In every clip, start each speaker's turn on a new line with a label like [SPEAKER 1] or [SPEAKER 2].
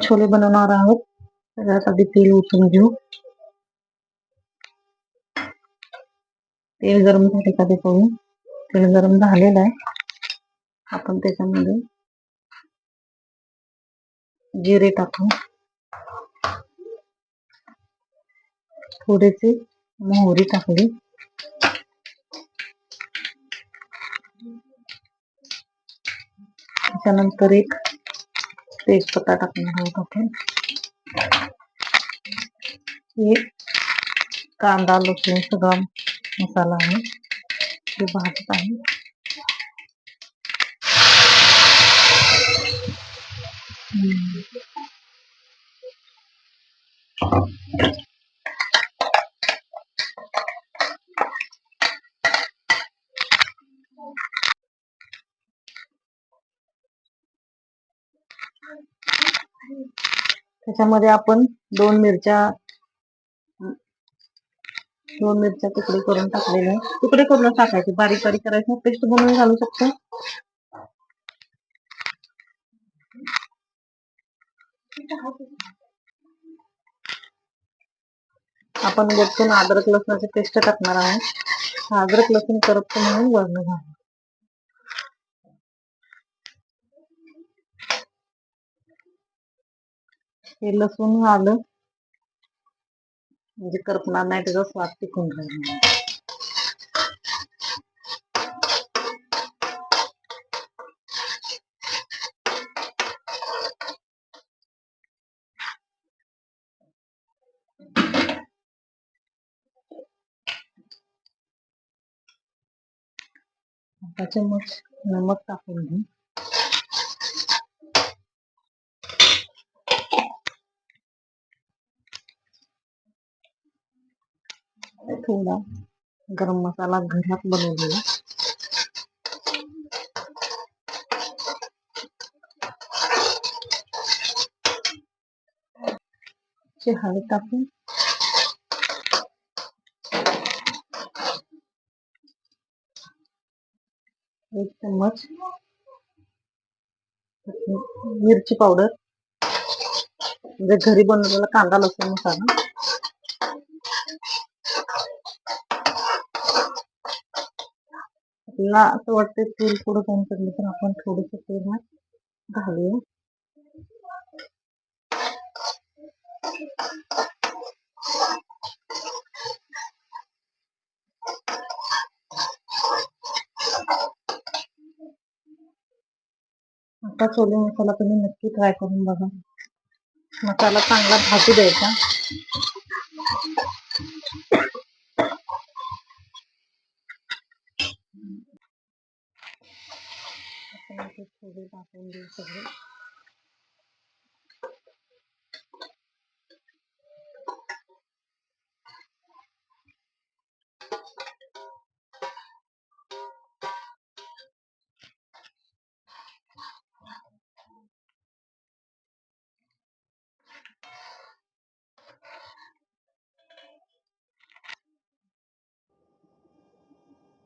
[SPEAKER 1] छोले बनवणार आहोत. सगळ्यात आधी तेल ओतून घेऊ. तेल गरम झाले का ते पाहू. तेल गरम झालेलं आहे. आपण त्याच्यामध्ये जिरे टाकू, थोडेसे मोहरी टाकली, त्यानंतर एक तेजपत्ता टाकणार आहोत आपण. हे कांदा लसूण सगळा मसाला आहे ते भाजत आहे. त्याच्यामध्ये आपण दोन मिरच्या तुकडे करून टाकलेले. तुकडे करून टाकायचे, बारीक बारीक करायचे, पेस्ट बनवून घालू शकतो. आपण वरतून अद्रक लसणाची पेस्ट टाकणार आहोत. अद्रक लसूण करपत म्हणून वरण घालू. हे लसूण आलं म्हणजे करपणार नाही, त्याचा स्वाद टिकून राहील. चम्मच नमक टाकून घेऊ. थोडा गरम मसाला घरात बनवलेला, हळद टाकून एक चम्मच मिरची पावडर, म्हणजे घरी बनवलेला कांदा लसूण मसाला. आपल्याला असं वाटतं तेल थोडं कमी पडलं तर आपण थोडस तेल घालूया. आता छोले मसाला तुम्ही नक्की ट्राय करून बघा. मसाला चांगला भाजू द्यायचा. छोले टाकून देऊ सगळे.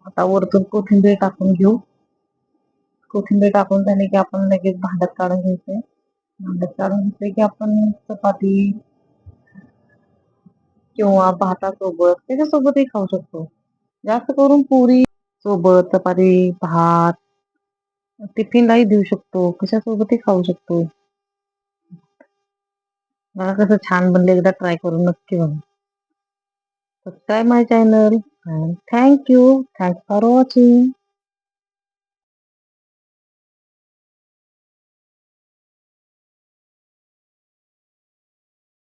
[SPEAKER 1] आता वरतून कोथिंबीर टाकून घेऊ. कोथिंबीर टाकून झाली की आपण लगेच भांड्यात काढून घ्यायचे. भांड्यात काढून घेतले की आपण चपाती किंवा भातासोबत त्याच्यासोबतही खाऊ शकतो. जास्त करून पुरी सोबत, चपाती, भात, टिफिनलाही देऊ शकतो, कशासोबतही खाऊ शकतो. मला कसं छान बनले, एकदा ट्राय करून नक्की बघा. Subscribe my channel and thank you. Thanks for watching.